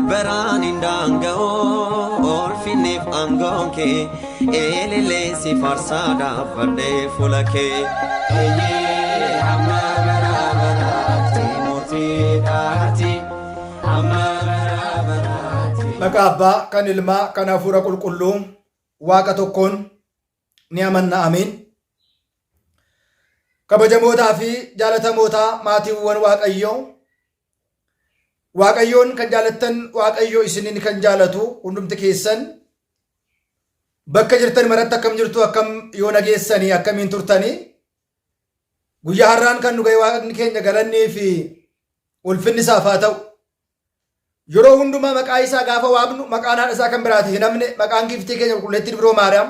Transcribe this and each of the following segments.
بران اندانگو اولفینیف انگونکه ایلیسی فرسادا فرده فولکه ایی اما برابراتی موتی داتی اما برابراتی Maqaa Abbaa kan Ilmaa kan Hafuura Qulqulluu Waaqa tokkoon ni amanna amiin. Kabajamootaa fi jaalatamootaa maatiiwwan Waaqayyoo, Waaqayyoon kan jaalattan Waaqayyoo isinin kan jaalatu hundumti keessan bakka jirtan maratti akkam jirtu, akkam yoo nageessanii, akkamiin turtanii, guyyaa har'aan kan nu ga'e Waaqni keenya galannii fi ulfinni isaaf haa ta'u. Yeroo hundumaa maqaa isaa gaafa waamnu maqaan haadha isaa kan biraati hin hafne, maqaan giftii keenya qulqulleettii Dubroo Maariyaam,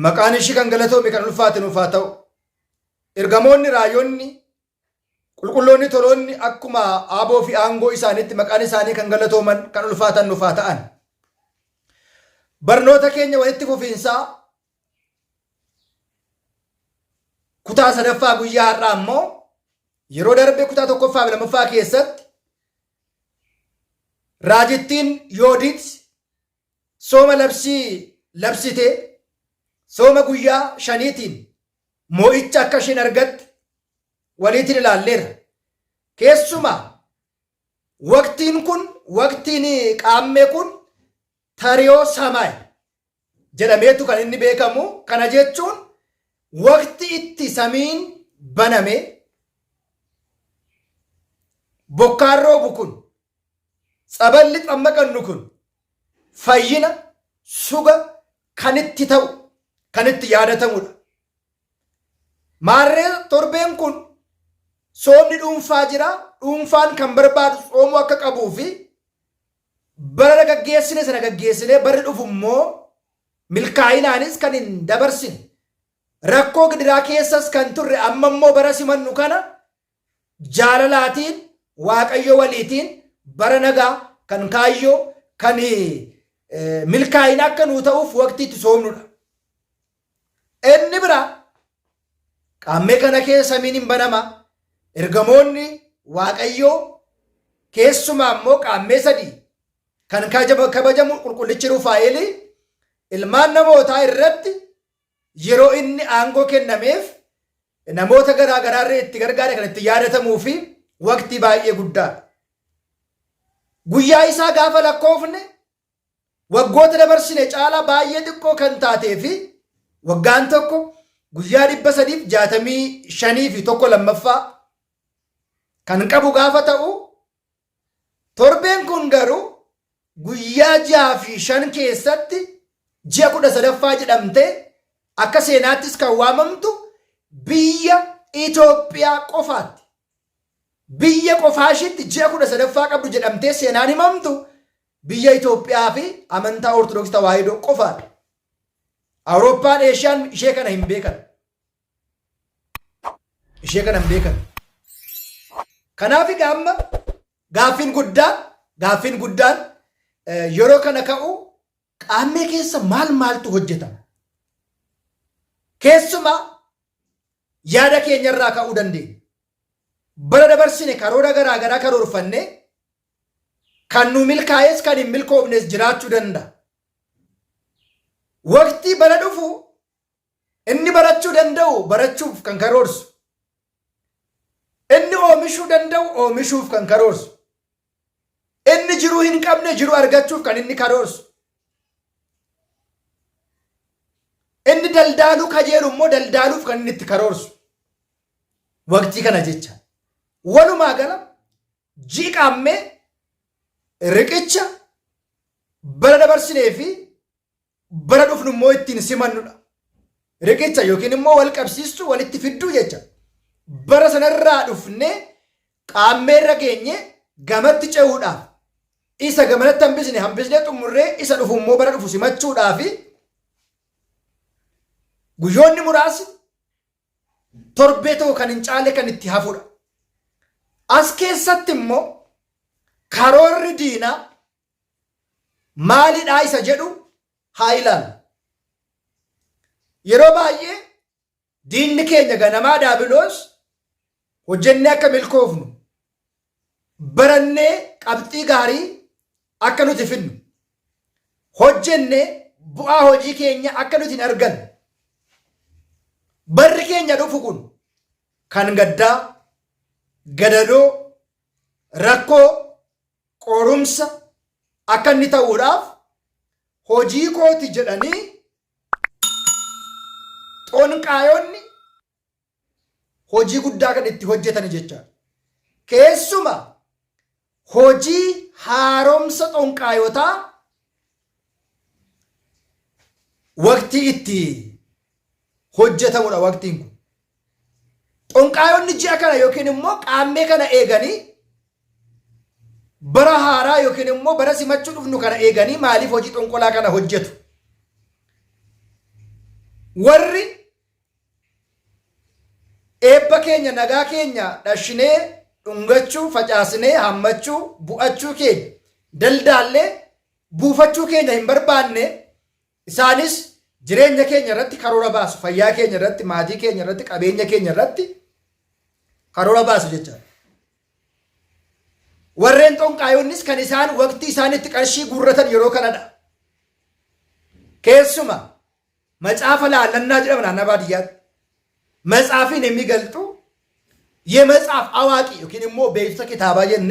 maqaan ishii kan galatoome kan ulfaate nuuf haa ta'u. Ergamoonni, raayonni, qulqulloonni, toloonni akkuma aaboo fi aangoo isaaniitti maqaan isaanii kan galatooman kan ulfaatan nuuf haa ta'an. Barnoota keenya walitti fufiinsaa kutaa sadaffaa guyyaa har'aa immoo yeroo darbe kutaa tokkoffaa fi lammaffaa keessatti raajittiin Yoodit sooma labsii labsite sooma guyyaa shaniitiin moo'icha akka isheen argatte waliitiin ilaalleerra. Keessumaa waqtiin kun, waqtiin qaammee kun tariyoo samaay jedhameetu kan inni beekamu. Kana jechuun waqti itti samiin baname, bokkaan roobu kun, tsaballi xammaqannu kun, fayyina suga kan itti ta'u, kan itti yaadatamudha. Maarree torbeen kun soomni dhuunfaa jira. Dhuunfaan kan barbaadu soomuu akka qabuu fi bara gaggeessine sana gaggeessine barri dhufu immoo milkaa'inaanis kan hin dabarsine, rakkoo gidiraa keessas kan turre amma immoo bara simannu kana jaalalaatiin Waaqayyo waliitiin bara nagaa kan kaayyoo kan milkaa'ina akka nuu ta'uuf waqtii itti soomnudha. Inni biraa qaammee kana keessa samiin hin banama. Ergamoonni Waaqayyoo keessumaa immoo qaammee sadii kan kabajamu qulqullichi Rufaa'eel ilmaan namootaa irratti yeroo inni aangoo kennameef namoota garaa garaarree itti gargaare kan itti yaadatamuu fi waqtii baay'ee guddaadha. Guyyaa isaa gaafa lakkoofne waggoota dabarsine caalaa baay'ee xiqqoo kan taatee fi waggaan tokko guyyaa 365 fi tokko lammaffaa kan qabu gaafa ta'u, torbeen kun garuu guyyaa 6 fi 5 keessatti ji'a 13ffaa jedhamtee akka seenaattis kan waamamtu biyya Itoophiyaa qofaatti. Biyya qofaashitti ji'a 13ffaa qabdu jedhamtee seenaan himamtu biyya Itoophiyaa fi amantaa Ortodoksii Tawaahidoo qofaadha. Awurooppaan, Eeshiyaan ishee kana hin beekan. Ishee kana hin beekan. Kanaaf amma gaaffiin guddaan yeroo kana ka'u qaammee keessa maaltu hojjetama? Keessumaa yaada keenyarraa ka'uu dandeenya. Bara dabarsine karoora garaa garaa karoorfanne kan nu milkaa'es kan hin milkoofnes jiraachuu danda'a. Waqtii bara dhufu inni barachuu danda'u barachuuf kan karoorsu, inni oomishuu danda'u oomishuuf kan karoorsu, inni jiruu hin qabne jiru argachuuf kan inni karoorsu, inni daldaaluu kajeelu immoo daldaaluuf kan inni itti karoorsu. Waqtii kana jecha walumaa gala ji'i qaammee riqicha bara dabarsinee fi bara dhufnu immoo ittiin simannudha. Riqicha yookiin immoo wal qabsiistuu walitti fidduu jecha. Bara sanarraa dhufnee qaammee irra geenye gamatti ce'uudhaaf, isa gamanatti hambisnee xumurree isa dhufu immoo bara dhufu simachuudhaaf guyyoonni muraasni torbee ta'u kan hin caalle kan itti hafudha. As keessatti immoo karoorri diinaa maalidhaa isa jedhu haa ilaallu. Yeroo baay'ee diinni keenya ganamaa daabiloos hojjennee akka milkoofnu barannee qabxii gaarii akka nuti finnu hojjenne bu'aa hojii keenya akka nuti hin arganne barri keenya dhufu kun kan gaddaa gadadoo rakkoo qorumsa akka inni ta'uudhaaf hojii kooti jedhanii xonqaayonni hojii guddaa kan itti hojjetan jecha keessuma hojii haaromsa xonqaayotaa waqtii itti hojjetamudha. Waqtiin kun xonqaayonni ji'a kana yookiin immoo qaammee kana eeganii bara haaraa yookiin immoo bara simachuu dhufnu kana eeganii maaliif hojii xonqolaa kana hojjetu? Warri eebba keenya nagaa keenya dhashinee dhungachuu facaasnee hammachuu bu'achuu keenya daldaallee buufachuu keenya hin barbaanne isaanis jireenya keenya irratti karoora baasu, fayyaa keenya irratti, maatii keenya irratti, qabeenya keenya irratti karoora baasu jecha. Warreen xonqaayonnis kan isaan waqtii isaanitti qarshii guurratan yeroo kanadha. Keessuma macaafa laallannaa jedhama naannoo baadiyyaatti. መጽሐፍን የሚገልጡ የመጽሐፍ አዋቂ ዮኪን ሞ ቤይቶታ ኪታባ ጀነ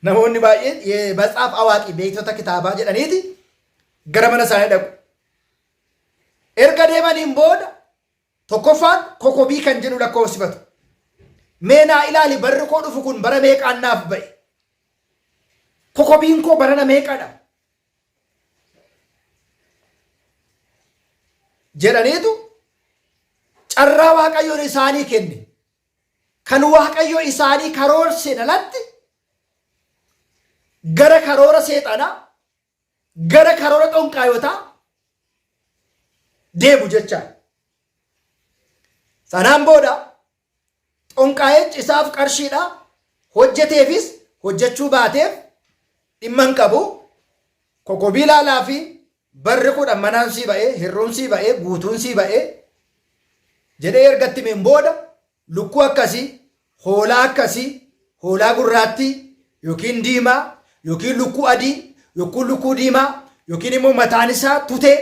ነሞኒ ባየ የመጽሐፍ አዋቂ ቤይቶታ ኪታባ ጀነኒቲ ገረመነ ሳኔ ደቁ ኤርጋ ደማኒን ቦዳ ቶኮፋን ኮኮቢ ከንጀኑ ለኮስበቱ ሜና ኢላሊ በርኮ ዱፉኩን በረሜቃናፍ በይ ኮኮቢን ኮ በረነ ሜቃዳ ጀነኒቱ carraa waaqayyoon isaanii kenne kan waaqayyo isaanii karoorseen alatti gara karoora seexanaa gara karoora xonqaayotaa deemu jechaa. Sanaan booda xonqaayichi isaaf qarshiidha hojjeteefis hojjechuu baateef dhimma hin qabu. Kokobii laalaa fi barri kudhan manaan sii ba'ee hirruun sii ba'ee guutuun sii ba'ee jedhee ergatti men booda lukkuu akkasii hoolaa akkasii hoolaa gurraattii yookiin diimaa yookiin lukkuu adii yookiin lukkuu diimaa yookiin immoo mataan isaa tutee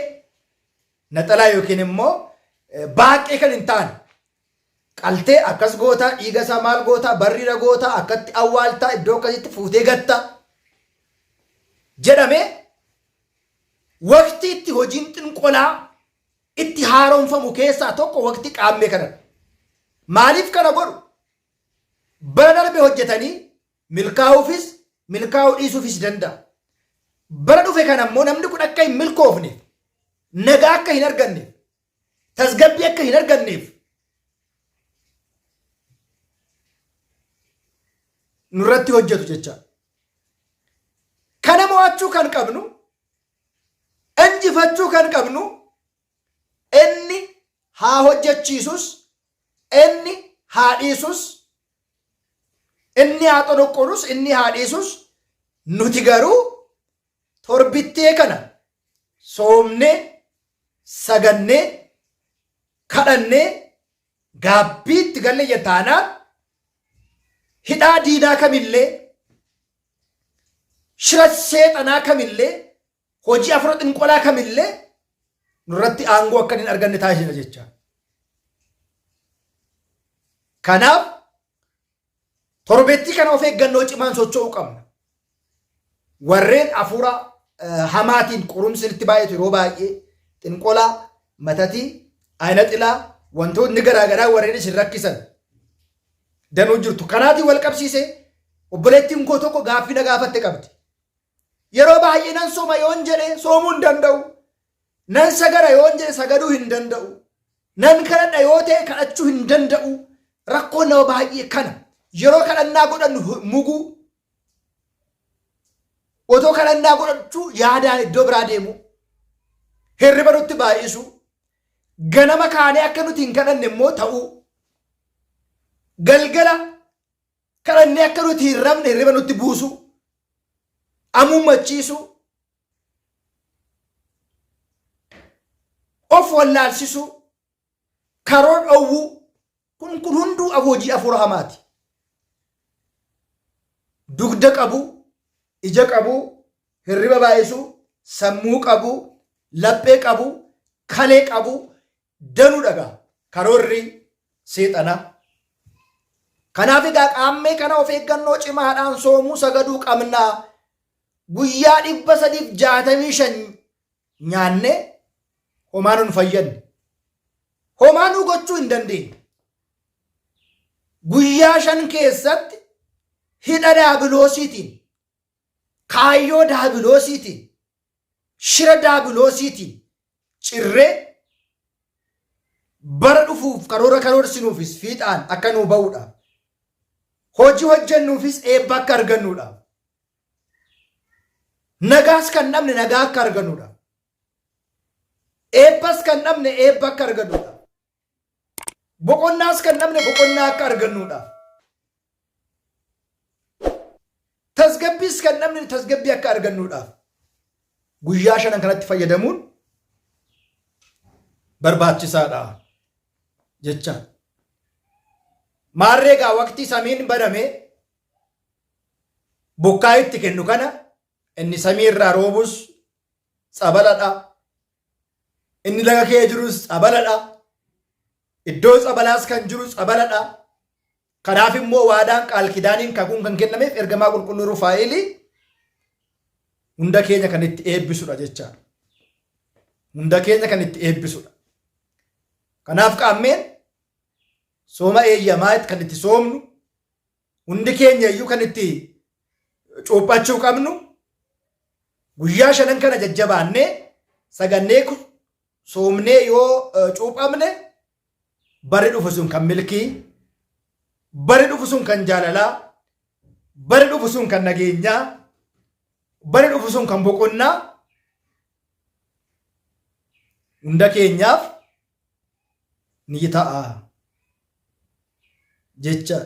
naxalaa yookiin immoo baaqee kan hin taane qaltee akkas gootaa dhiiga isaa maal gootaa barriira gootaa akkatti awwaaltaa iddoo akkasitti fuutee gattaa jedhamee waqtii itti hojiin xinqolaa itti haaromfamu keessaa tokko waqtii qaammee kana. Maaliif kana godhu? Bara darbe hojjetanii milkaa'uufis milkaa'uu dhiisuufis danda'a. Bara dhufe kana immoo namni kun akka hin milkoofneef, nagaa akka hin arganneef, tasgabbii akka hin arganneef nurratti hojjetu jecha. Kana mo'achuu kan qabnu, injifachuu kan qabnu inni haa hojjechiisus, inni haa dhiisus, inni haa xonoqqolus, inni haa dhiisus, nuti garuu torbittee kana soomnee, sagannee, kadhannee, gaabbiitti galle taanaan hidhaa diinaa kamillee, shira seexanaa kamillee, hojii afura xinqolaa kamillee nurratti aangoo akka hin arganne taasisa jecha. Kanaaf torbettii kana of eeggannoo cimaan socho'uu qabna. Warreen afura hamaatiin qorumsitti baay'atu yeroo baay'ee xinqolaa, matatii, ayina xilaa wantoonni garaagaraa warreen isin rakkisan danuu jirtu. Kanaatiin wal qabsiisee obboleettiin koo tokko gaaffii na gaafatte qabdi. Yeroo baay'ee nan sooma yoon jedhe soomuu hin danda'u. Nan sagada yoon jedhe sagaduu hin danda'u. Nan kadhadha yoo ta'e kadhachuu hin danda'u. Rakkoon nama baay'ee kana. Yeroo kadhannaa godhannu muguu. Otoo kadhannaa godhachuu yaadaan iddoo biraa deemu. Hirriba nutti baay'isu. Ganama kaanee akka nuti hin kadhanne immoo ta'uu. Galgala kadhannee akka nuti hin rafne hirriba nutti buusu. Amummachiisu. Of wallaalchisu. Karoora dhowwuu. Kun hunduu hojii afura hamaati. dugda qabu, ija qabu, hirriba baay'isu, sammuu qabu, laphee qabu, kalee qabu, danuu dhagaa karoorri seexanaa. Kanaaf egaa qaammee kana of eeggannoo cimaadhaan soomuu sagaduu qabnaa. Guyyaa 365 nyaanne homaa nun fayyadne. Homaa nu gochuu hin dandeenye. Guyyaa 5 keessatti hidha daabiloosiitiin, kaayyoo daabiloosiitiin, shira daabiloosiitiin cirree bara dhufuuf karoorsinuufis fiixaan akka nuu ba'uudhaaf, hojii hojjennuufis eebba akka argannuudhaaf, nagaas kan dhabne nagaa akka argannuudhaaf, eebbas kan dhabne eebba akka argannuudhaaf, boqonnaas kan dhabne boqonnaa akka argannuudhaaf, tasgabbiis kan dhabne tasgabbii akka argannuudhaaf guyyaa 5 kanatti fayyadamuun barbaachisaadha jecha. Maarreegaa waqtii samiin baname bokkaa itti kennu kana inni samii irraa roobus tsabaladha. Inni laga kee jirus tsabaladha. Iddoo tsabalaas kan jiru tsabaladha. Kanaaf immoo waadaan qaal kidaaniin kakuun kan kennameef ergamaa qulqulluu Rufaa'eel hunda keenya kan itti eebbisudha jechaadha. Hunda keenya kan itti eebbisudha. Kanaaf qaammeen sooma eeyyamaa kan itti soomnu, hundi keenya iyyuu kan itti cuuphachuu qabnu, guyyaa 5 kana jajjabaannee sagannee soomnee yoo cuuphamne bari dhufu sun kan milkii, bari dhufu sun kan jaalalaa, bari dhufu sun kan nageenyaa, bari dhufu sun kan boqonnaa hunda keenyaaf ni ta'a jecha.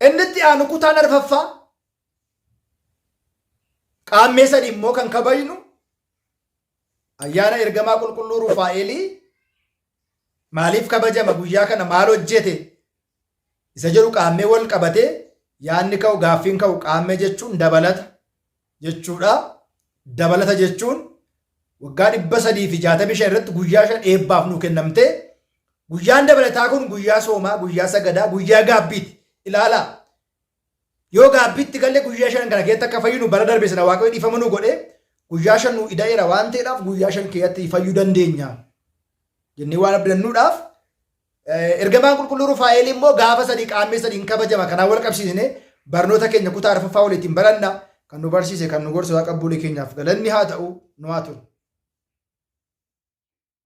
Inni itti aanu kutaan arfaffaa qaammee sadii immoo kan kabajnu ayyaana ergamaa qulqulluu Rufaa'eel. Maaliif kabajama guyyaa kana, maal hojjete isa jedhu qaammee wal qabate yaanni ka'u, gaaffiin ka'u. Qaammee jechuun dabalata jechuudha. Dabalata jechuun waggaa 365 irratti guyyaa 5 eebbaaf nuu kennamte. Guyyaan dabalataa kun guyyaa soomaa, guyyaa sagadaa, guyyaa gaabbiiti. Ilaalaa, yoo gaabbiitti galle guyyaa 5 kana keessatti akka fayyinu bara darbe sana Waaqayyo dhiifama nu godhe guyyaa 5 nu ida'eera waan ta'eedhaaf guyyaa 5 keessatti fayyuu dandeenya jennee waan abdannuudhaaf ergamaan qulqulluu Rufaa'eel immoo gaafa sadii qaammee sadiin kabajama. Kanaan wal qabsiisne barnoota keenya kutaa arfaffaa waliin baranna. Kan nu barsiise kan nu gorse Waaqa abboolii keenyaaf galanni haa ta'u nu haa turu.